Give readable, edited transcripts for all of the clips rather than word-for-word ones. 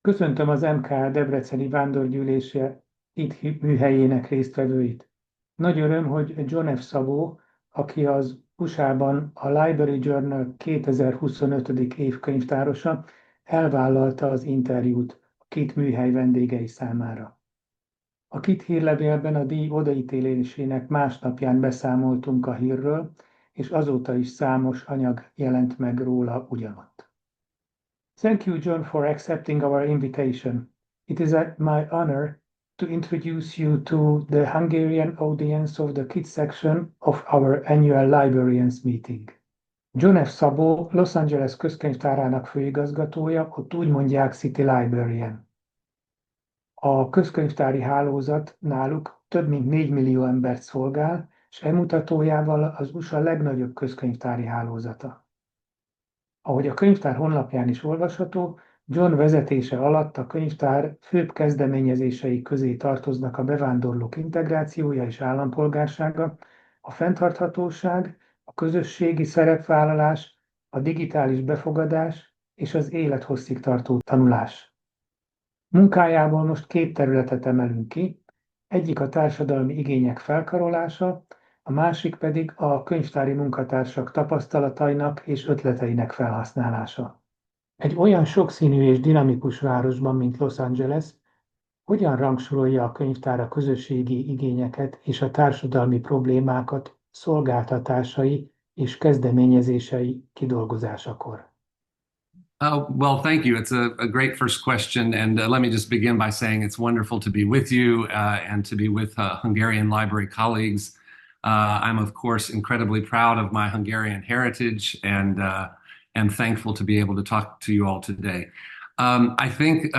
Köszöntöm az MK Debreceni vándorgyűlése KIT műhelyének résztvevőit. Nagy öröm, hogy John F Szabo, aki az USA-ban a Library Journal 2025. év könyvtárosa, elvállalta az interjút a KIT műhely vendégei számára. A KIT hírlevélben a díj odaítélésének másnapján beszámoltunk a hírről, és azóta is számos anyag jelent meg róla ugyanott. Thank you, John, for accepting our invitation. It is my honor to introduce you to the Hungarian audience of the KIT section of our annual librarians meeting. John F Szabo, Los Angeles közkönyvtárának főigazgatója, ott úgy mondják City Librarian. A közkönyvtári hálózat náluk több mint 4 millió embert szolgál, és mutatójával az USA legnagyobb közkönyvtári hálózata. Ahogy a könyvtár honlapján is olvasható, John vezetése alatt a könyvtár főbb kezdeményezései közé tartoznak a bevándorlók integrációja és állampolgársága, a fenntarthatóság, a közösségi szerepvállalás, a digitális befogadás és az élethosszig tartó tanulás. Munkájából most két területet emelünk ki, egyik a társadalmi igények felkarolása, a másik pedig a könyvtári munkatársak tapasztalatainak és ötleteinek felhasználása. Egy olyan sokszínű és dinamikus városban, mint Los Angeles, hogyan rangsorolja a könyvtár a közösségi igényeket és a társadalmi problémákat szolgáltatásai és kezdeményezései kidolgozásakor? Well, thank you. It's a great first question. And let me just begin by saying it's wonderful to be with you and to be with Hungarian library colleagues. I'm, of course, incredibly proud of my Hungarian heritage and thankful to be able to talk to you all today. I think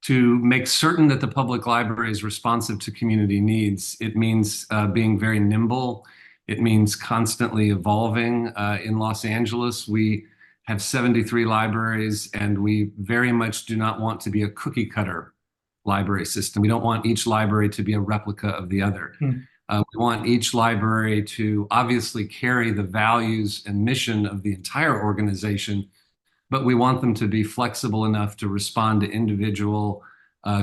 to make certain that the public library is responsive to community needs, it means being very nimble. It means constantly evolving. In Los Angeles, we have 73 libraries, and we very much do not want to be a cookie cutter library system. We don't want each library to be a replica of the other. We want each library to obviously carry the values and mission of the entire organization, but we want them to be flexible enough to respond to individual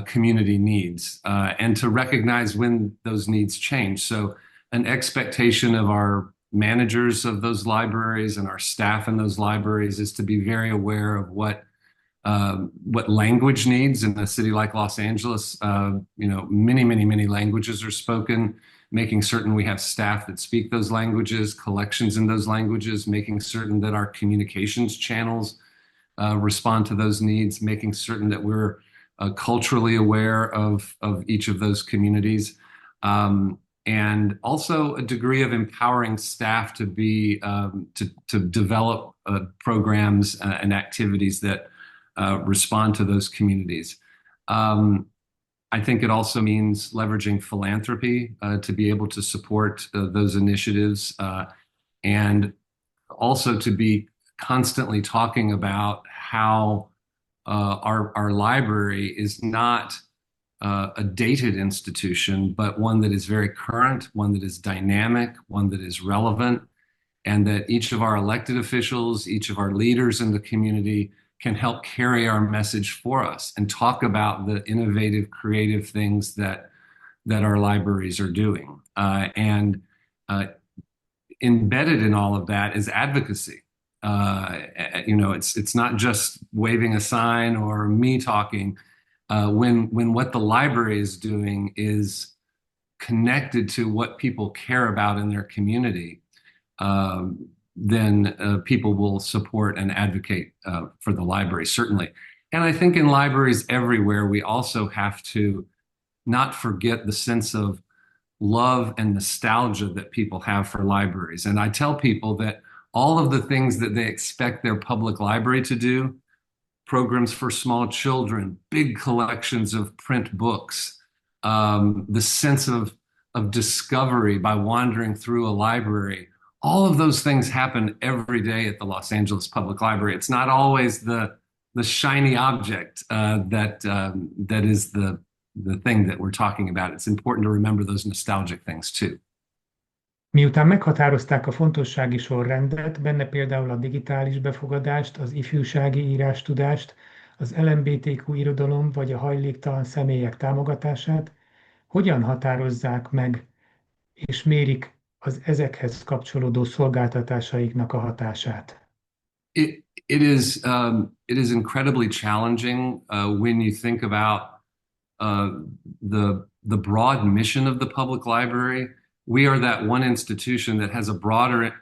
community needs and to recognize when those needs change. So an expectation of our managers of those libraries and our staff in those libraries is to be very aware of what language needs in a city like Los Angeles. Many languages are spoken, making certain we have staff that speak those languages, collections in those languages, making certain that our communications channels respond to those needs, making certain that we're culturally aware of each of those communities. And also a degree of empowering staff to be to develop programs and activities that respond to those communities. I think it also means leveraging philanthropy to be able to support those initiatives and also to be constantly talking about how our library is not a dated institution, but one that is very current, one that is dynamic, one that is relevant, and that each of our elected officials, each of our leaders in the community can help carry our message for us and talk about the innovative, creative things that our libraries are doing. And embedded in all of that is advocacy. It's not just waving a sign or me talking. When what the library is doing is connected to what people care about in their community, then people will support and advocate for the library, certainly. And I think in libraries everywhere, we also have to not forget the sense of love and nostalgia that people have for libraries. And I tell people that all of the things that they expect their public library to do, programs for small children, big collections of print books, the sense of discovery by wandering through a library, all of those things happen every day at the Los Angeles Public Library. It's not always the shiny object that is the thing that we're talking about. It's important to remember those nostalgic things too. Miután meghatározták a fontossági sorrendet, benne például a digitális befogadást, az ifjúsági írástudást, az LMBTQ irodalom vagy a hajléktalan személyek támogatását, hogyan határozzák meg és mérik az ezekhez kapcsolódó szolgáltatásaiknak a hatását? It is incredibly challenging when you think about the broad mission of the public library. We are that one institution that has a broader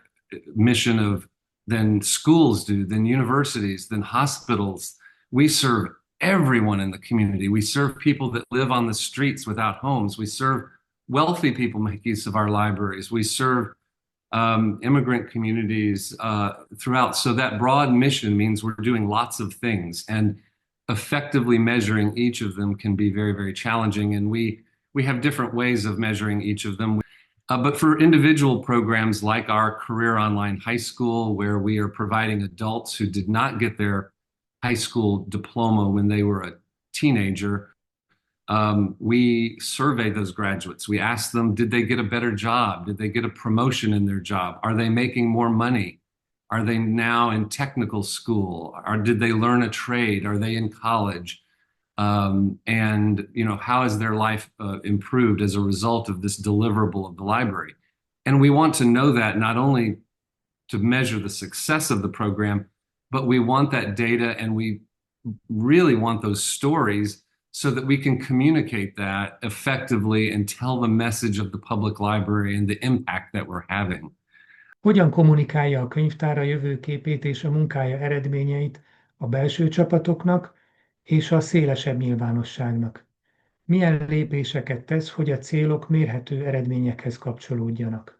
mission than schools do, than universities, than hospitals. We serve everyone in the community. We serve people that live on the streets without homes. We serve wealthy people make use of our libraries. We serve immigrant communities throughout. So that broad mission means we're doing lots of things, and effectively measuring each of them can be very, very challenging. And we have different ways of measuring each of them. But for individual programs like our Career Online High School, where we are providing adults who did not get their high school diploma when they were a teenager, we survey those graduates. We ask them, did they get a better job? Did they get a promotion in their job? Are they making more money? Are they now in technical school? Or did they learn a trade? Are they in college? And how has their life improved as a result of this deliverable of the library? And we want to know that not only to measure the success of the program, but we want that data, and we really want those stories so that we can communicate that effectively and tell the message of the public library and the impact that we're having. Hogyan kommunikálja a könyvtár a jövőképét és a munkája eredményeit a belső csapatoknak és a szélesebb nyilvánosságnak? Milyen lépéseket tesz, hogy a célok mérhető eredményekhez kapcsolódjanak?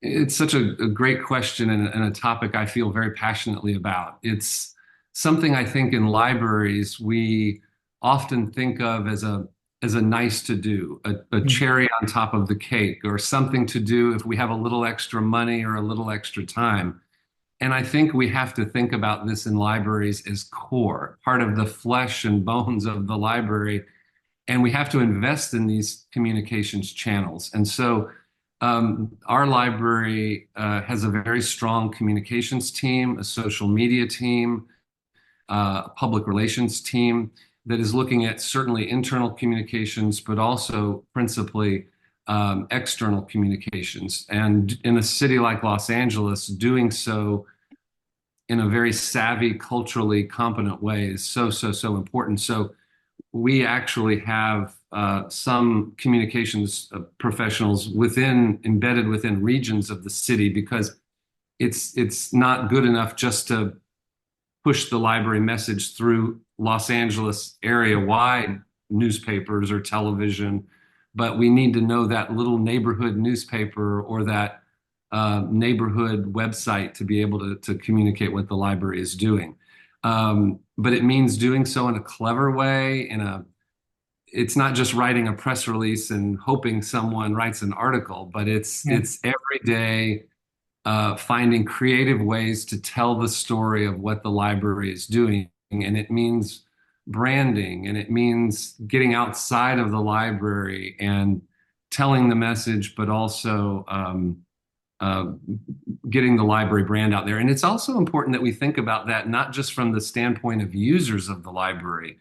It's such a great question and a topic I feel very passionately about. It's something I think in libraries we often think of as a nice to do, a cherry on top of the cake, or something to do if we have a little extra money or a little extra time. And I think we have to think about this in libraries as core, part of the flesh and bones of the library. And we have to invest in these communications channels. And so our library has a very strong communications team, a social media team, a public relations team that is looking at certainly internal communications, but also principally external communications. And in a city like Los Angeles, doing so in a very savvy, culturally competent way is so important. So we actually have some communications professionals embedded within regions of the city, because it's not good enough just to push the library message through Los Angeles area-wide newspapers or television, but we need to know that little neighborhood newspaper or that neighborhood website to be able to communicate what the library is doing. But it means doing so in a clever way. It's not just writing a press release and hoping someone writes an article, but it's every day finding creative ways to tell the story of what the library is doing. And it means branding, and it means getting outside of the library and telling the message, but also getting the library brand out there. And it's also important that we think about that not just from the standpoint of users of the library,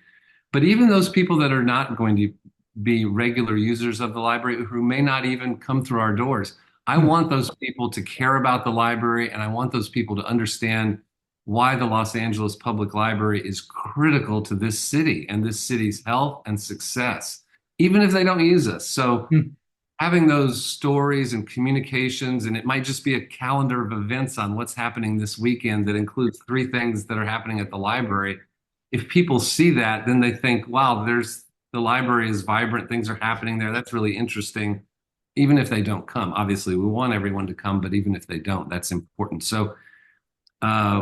but even those people that are not going to be regular users of the library, who may not even come through our doors. I want those people to care about the library, and I want those people to understand why the Los Angeles Public Library is critical to this city and this city's health and success, even if they don't use us. So having those stories and communications, and it might just be a calendar of events on what's happening this weekend that includes 3 things that are happening at the library. If people see that, then they think, wow, the library is vibrant, things are happening there. That's really interesting. Even if they don't come, obviously we want everyone to come, but even if they don't, that's important. So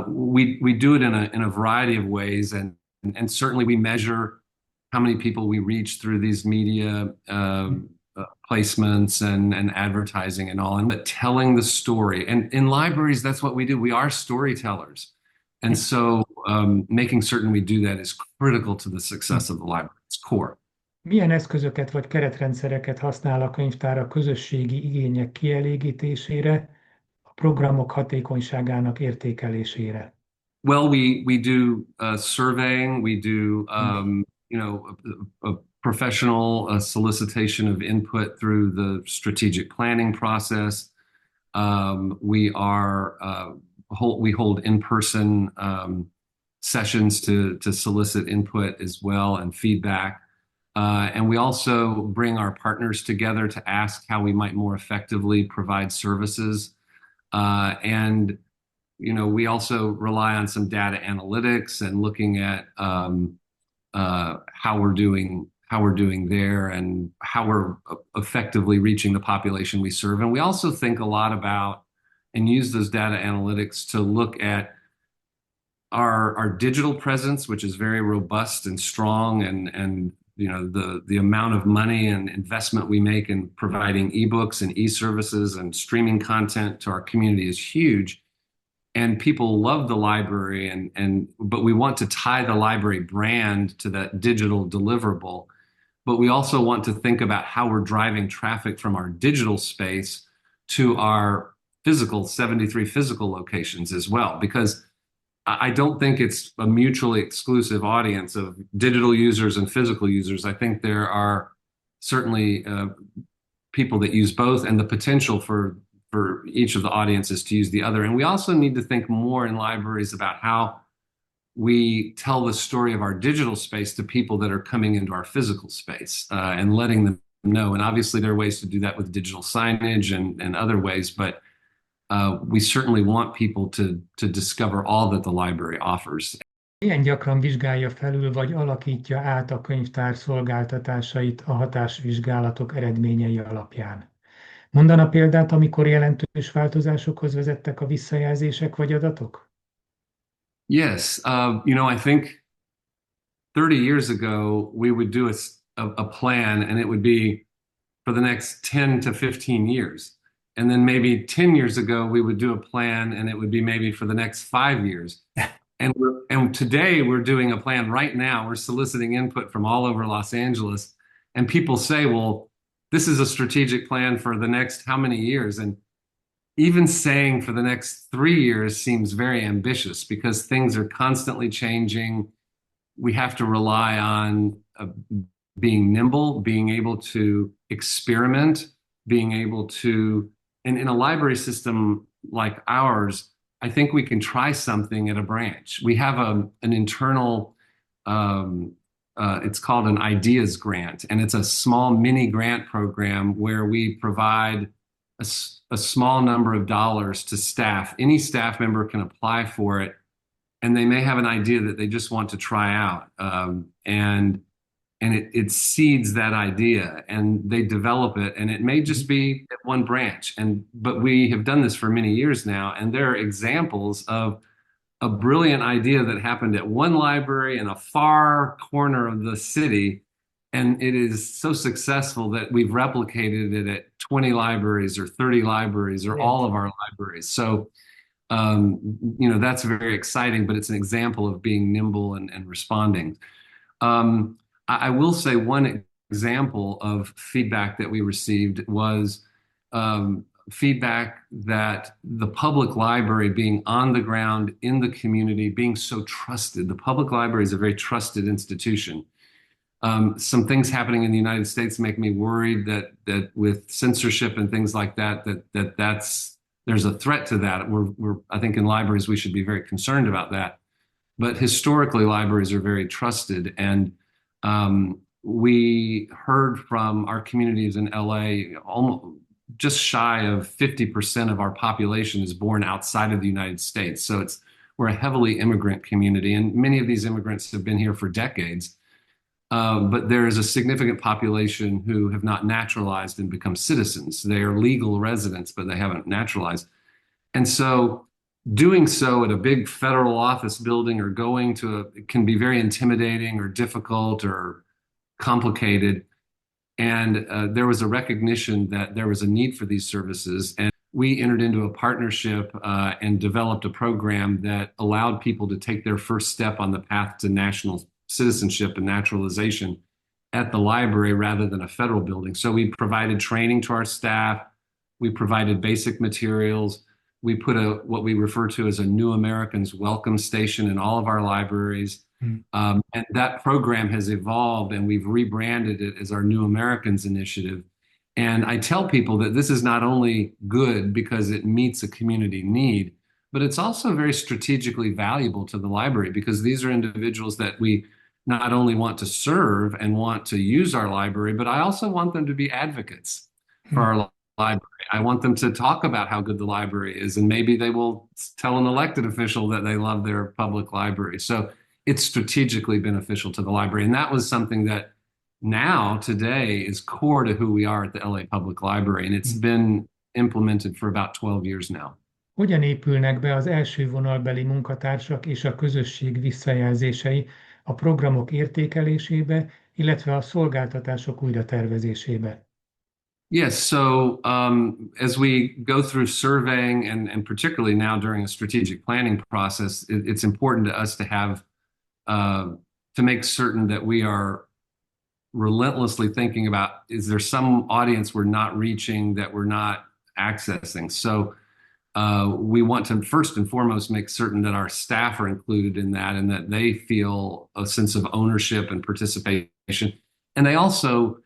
we do it in a variety of ways, and certainly we measure how many people we reach through these media placements and advertising and all, but telling the story. And in libraries, that's what we do. We are storytellers. And so making certain we do that is critical to the success of the library. It's core. Milyen eszközöket vagy keretrendszereket használ a könyvtár a közösségi igények kielégítésére, a programok hatékonyságának értékelésére? Well, we do surveying. We do Mm. a professional solicitation of input through the strategic planning process. We hold in-person sessions to solicit input as well and feedback. And we also bring our partners together to ask how we might more effectively provide services. And we also rely on some data analytics and looking at how we're doing there and how we're effectively reaching the population we serve. And we also think a lot about and use those data analytics to look at our digital presence, which is very robust and strong, and the amount of money and investment we make in providing ebooks and e-services and streaming content to our community is huge. And people love the library, but we want to tie the library brand to that digital deliverable. But we also want to think about how we're driving traffic from our digital space to our 73 physical locations as well, because I don't think it's a mutually exclusive audience of digital users and physical users. I think there are certainly people that use both, and the potential for each of the audiences to use the other. And we also need to think more in libraries about how we tell the story of our digital space to people that are coming into our physical space and letting them know. And obviously there are ways to do that with digital signage and other ways, but we certainly want people to discover all that the library offers. Milyen gyakran vizsgálja felül vagy alakítja át a könyvtár szolgáltatásait a hatásvizsgálatok eredményei alapján? Mondana példát, amikor jelentős változásokhoz vezettek a visszajelzések vagy adatok? Yes, I think 30 years ago we would do a plan, and it would be for the next 10 to 15 years. And then maybe 10 years ago we would do a plan, and it would be maybe for the next 5 years. And today we're doing a plan right now. We're soliciting input from all over Los Angeles, and people say, well, this is a strategic plan for the next how many years? And even saying for the next 3 years seems very ambitious because things are constantly changing. We have to rely on being nimble, being able to experiment, being able to, and in a library system like ours, I think we can try something at a branch. We have an internal, it's called an ideas grant, and it's a small mini grant program where we provide a small number of dollars to staff. Any staff member can apply for it, and they may have an idea that they just want to try out. And it seeds that idea, and they develop it, and it may just be at one branch. But we have done this for many years now, and there are examples of a brilliant idea that happened at one library in a far corner of the city, and it is so successful that we've replicated it at 20 libraries or 30 libraries or all of our libraries. So, that's very exciting, but it's an example of being nimble and responding. I will say one example of feedback that we received was feedback that the public library, being on the ground in the community, being so trusted. The public library is a very trusted institution. Some things happening in the United States make me worried that with censorship and things like there's a threat to that. I think in libraries we should be very concerned about that. But historically, libraries are very trusted, and we heard from our communities in LA, almost just shy of 50% of our population is born outside of the United States. So we're a heavily immigrant community, and many of these immigrants have been here for decades. But there is a significant population who have not naturalized and become citizens. They are legal residents, but they haven't naturalized. And so doing so at a big federal office building or going to it can be very intimidating or difficult or complicated. And there was a recognition that there was a need for these services. And we entered into a partnership and developed a program that allowed people to take their first step on the path to national citizenship and naturalization at the library rather than a federal building. So we provided training to our staff. We provided basic materials. We put what we refer to as a New Americans Welcome Station in all of our libraries. And that program has evolved, and we've rebranded it as our New Americans Initiative. And I tell people that this is not only good because it meets a community need, but it's also very strategically valuable to the library, because these are individuals that we not only want to serve and want to use our library, but I also want them to be advocates for our library. I want them to talk about how good the library is, and maybe they will tell an elected official that they love their public library. So it's strategically beneficial to the library. And that was something that now, today, is core to who we are at the LA Public Library. And it's been implemented for about 12 years now. Hogyan épülnek be az első vonalbeli munkatársak és a közösség visszajelzései a programok értékelésébe, illetve a szolgáltatások újratervezésébe? Yes, so as we go through surveying, and particularly now during a strategic planning process, it's important to us to have to make certain that we are relentlessly thinking about, is there some audience we're not reaching, that we're not accessing? So we want to first and foremost make certain that our staff are included in that, and that they feel a sense of ownership and participation. And they also,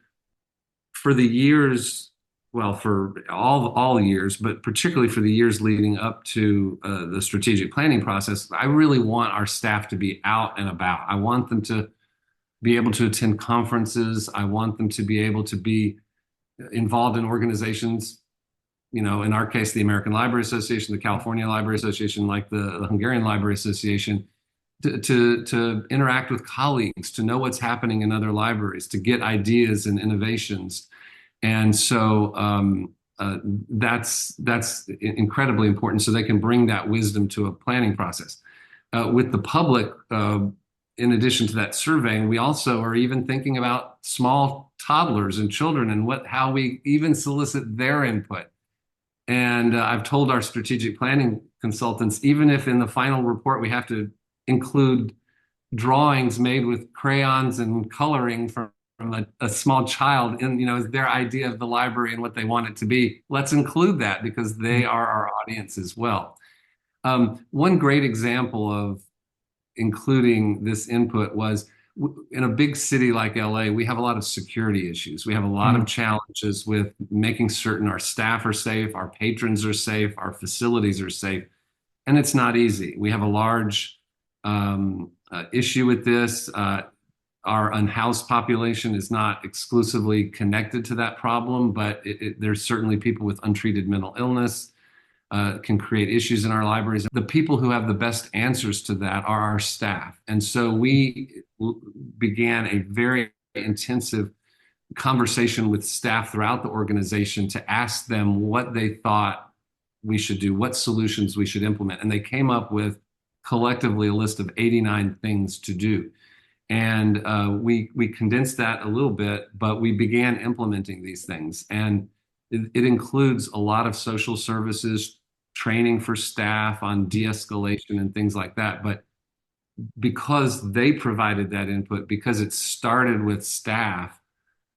for the years, well, for all years, but particularly for the years leading up to the strategic planning process, I really want our staff to be out and about. I want them to be able to attend conferences. I want them to be able to be involved in organizations, you know, in our case, the American Library Association, the California Library Association, like the Hungarian Library Association, to interact with colleagues, to know what's happening in other libraries, to get ideas and innovations. And so that's incredibly important, so they can bring that wisdom to a planning process. With the public, in addition to that surveying, we also are even thinking about small toddlers and children, and how we even solicit their input. And I've told our strategic planning consultants, even if in the final report we have to include drawings made with crayons and coloring from a small child, in, you know, as their idea of the library and what they want it to be, let's include that, because they are our audience as well. One great example of including this input was, in a big city like LA, we have a lot of security issues. We have a lot of challenges with making certain our staff are safe, our patrons are safe, our facilities are safe. And it's not easy. We have a large issue with this. Our unhoused population is not exclusively connected to that problem, but there's certainly people with untreated mental illness can create issues in our libraries. The people who have the best answers to that are our staff. And so we began a very intensive conversation with staff throughout the organization to ask them what they thought we should do, what solutions we should implement. And they came up with collectively a list of 89 things to do. And we condensed that a little bit, but we began implementing these things. And it includes a lot of social services, training for staff on de-escalation and things like that. But because they provided that input, because it started with staff,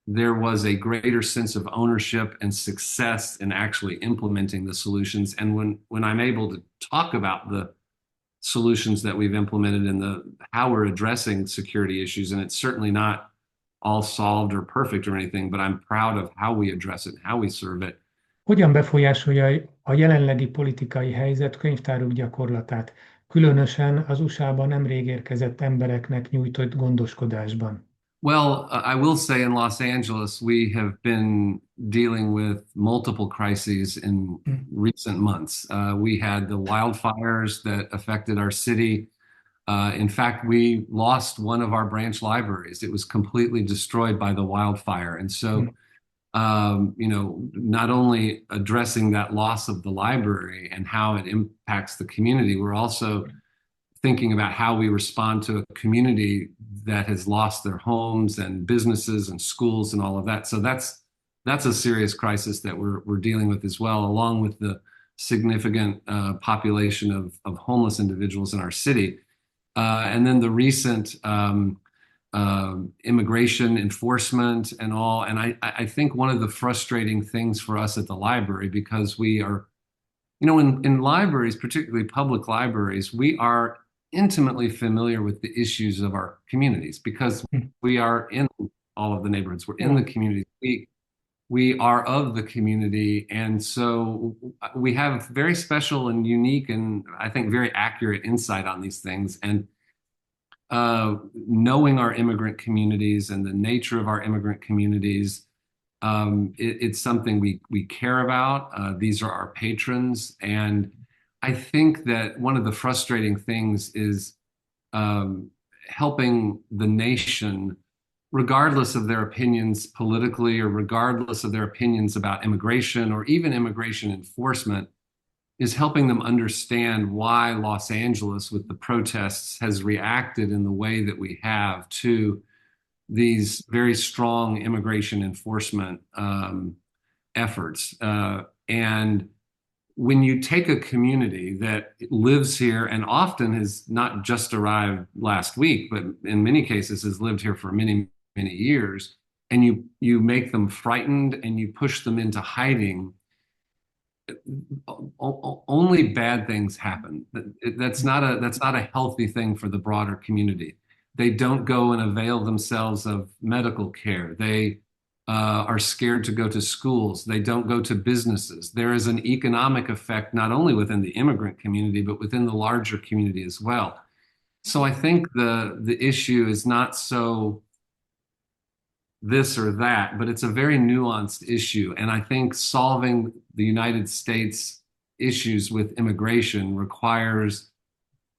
there was a greater sense of ownership and success in actually implementing the solutions. And when I'm able to talk about the solutions that we've implemented and how we're addressing security issues, and it's certainly not all solved or perfect or anything, but I'm proud of how we address it and how we serve it. Hogyan befolyásolja a jelenlegi politikai helyzet könyvtárok gyakorlatát, különösen az USA-ban nemrég érkezett embereknek nyújtott gondoskodásban? Well, I will say in Los Angeles, we have been dealing with multiple crises in recent months. We had the wildfires that affected our city. In fact, we lost one of our branch libraries. It was completely destroyed by the wildfire. And so, you know, not only addressing that loss of the library and how it impacts the community, we're also thinking about how we respond to a community that has lost their homes and businesses and schools and all of that. So that's a serious crisis that we're dealing with as well, along with the significant population of homeless individuals in our city. And then the recent immigration enforcement and all. And I think one of the frustrating things for us at the library, because we are, You know, in libraries, particularly public libraries, we are intimately familiar with the issues of our communities because we are in all of the neighborhoods. We're in the community. We are of the community. And so we have very special and unique and I think very accurate insight on these things. And knowing our immigrant communities and the nature of our immigrant communities, it's something we care about. These are our patrons. And I think that one of the frustrating things is helping the nation, regardless of their opinions politically or regardless of their opinions about immigration or even immigration enforcement, is helping them understand why Los Angeles, with the protests, has reacted in the way that we have to these very strong immigration enforcement efforts. And when you take a community that lives here and often has not just arrived last week, but in many cases has lived here for many, many years, and you make them frightened and you push them into hiding, only bad things happen. That's not a healthy thing for the broader community. They don't go and avail themselves of medical care. They are scared to go to schools. They don't go to businesses. There is an economic effect not only within the immigrant community, but within the larger community as well. So I think the issue is not so this or that, but it's a very nuanced issue. And I think solving the United States issues with immigration requires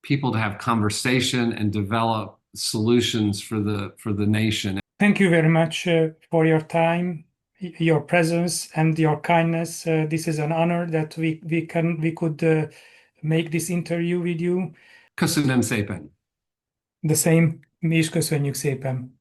people to have conversation and develop solutions for the nation. Thank you very much for your time, your presence, and your kindness. This is an honor that we could make this interview with you. Köszönöm szépen. The same, mi is köszönjük szépen.